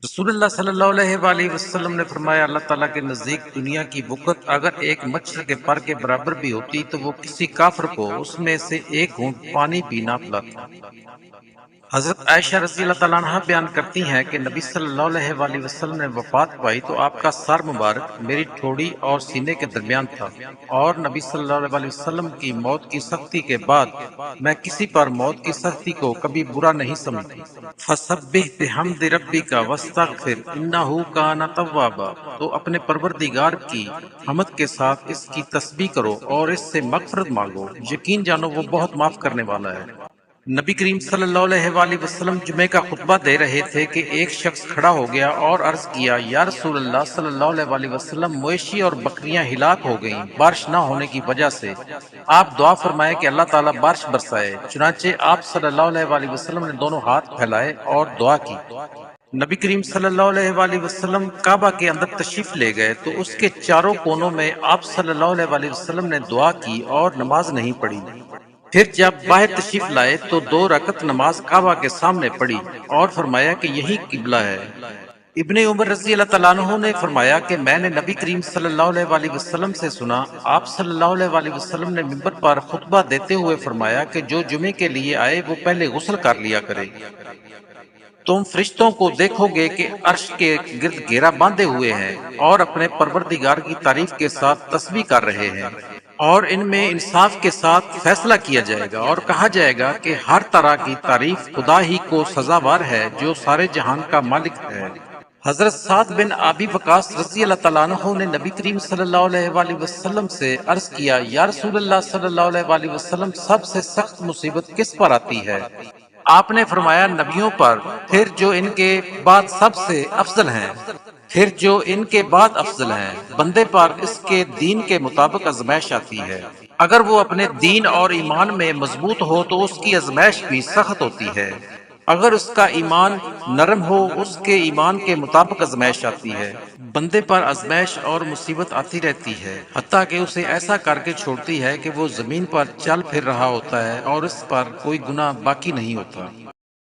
رسول اللہ صلی اللہ علیہ وآلہ وسلم نے فرمایا، اللہ تعالیٰ کے نزدیک دنیا کی بقعت اگر ایک مچھر کے پر کے برابر بھی ہوتی تو وہ کسی کافر کو اس میں سے ایک گھونٹ پانی بھی نہ پلاتا۔ حضرت عائشہ رضی اللہ تعالیٰ عنہ بیان کرتی ہیں کہ نبی صلی اللہ علیہ وآلہ وسلم نے وفات پائی تو آپ کا سر مبارک میری ٹھوڑی اور سینے کے درمیان تھا، اور نبی صلی اللہ علیہ وآلہ وسلم کی موت کی سختی کے بعد میں کسی پر موت کی سختی کو کبھی برا نہیں سمجھتی۔ فَسَبِّحْ بِحَمْدِ رَبِّكَ وَاسْتَغْفِرْ إِنَّهُ كَانَ تَوَّابًا، تو اپنے پروردگار کی حمد کے ساتھ اس کی تسبیح کرو اور اس سے مغفرت مانگو، یقین جانو وہ بہت معاف کرنے والا ہے۔ نبی کریم صلی اللہ علیہ وآلہ وسلم جمعے کا خطبہ دے رہے تھے کہ ایک شخص کھڑا ہو گیا اور عرض کیا، یا رسول اللہ صلی اللہ علیہ وآلہ وسلم، مویشی اور بکریاں ہلاک ہو گئیں بارش نہ ہونے کی وجہ سے، آپ دعا فرمائے کہ اللہ تعالیٰ بارش برسائے۔ چنانچہ آپ صلی اللہ علیہ وآلہ وسلم نے دونوں ہاتھ پھیلائے اور دعا کی۔ نبی کریم صلی اللہ علیہ وآلہ وسلم کعبہ کے اندر تشریف لے گئے تو اس کے چاروں کونوں میں آپ صلی اللہ علیہ وآلہ وسلم نے دعا کی اور نماز نہیں پڑھی۔ پھر جب باہر تشریف لائے تو 2 رکعت نماز کعبہ کے سامنے پڑھی اور فرمایا کہ یہی قبلہ ہے۔ ابن عمر رضی اللہ تعالیٰ عنہ نے فرمایا کہ میں نے نبی کریم صلی اللہ علیہ وآلہ وسلم سے سنا، آپ صلی اللہ علیہ وآلہ وسلم نے منبر پر خطبہ دیتے ہوئے فرمایا کہ جو جمعے کے لیے آئے وہ پہلے غسل کر لیا کرے۔ تم فرشتوں کو دیکھو گے کہ عرش کے گرد گھیرا باندھے ہوئے ہیں اور اپنے پروردگار کی تعریف کے ساتھ تسبیح کر رہے ہیں، اور ان میں انصاف کے ساتھ فیصلہ کیا جائے گا اور کہا جائے گا کہ ہر طرح کی تعریف خدا ہی کو سزاوار ہے جو سارے جہان کا مالک ہے۔ حضرت سعد بن ابی وقاص رضی اللہ تعالیٰ عنہ نے نبی کریم صلی اللہ علیہ وآلہ وسلم سے عرض کیا، یا رسول اللہ صلی اللہ علیہ وآلہ وسلم، سب سے سخت مصیبت کس پر آتی ہے؟ آپ نے فرمایا، نبیوں پر، پھر جو ان کے بعد سب سے افضل ہیں، پھر جو ان کے بعد افضل ہیں۔ بندے پر اس کے دین کے مطابق آزمائش آتی ہے، اگر وہ اپنے دین اور ایمان میں مضبوط ہو تو اس کی آزمائش بھی سخت ہوتی ہے، اگر اس کا ایمان نرم ہو اس کے ایمان کے مطابق آزمائش آتی ہے۔ بندے پر آزمائش اور مصیبت آتی رہتی ہے، حتیٰ کہ اسے ایسا کر کے چھوڑتی ہے کہ وہ زمین پر چل پھر رہا ہوتا ہے اور اس پر کوئی گناہ باقی نہیں ہوتا۔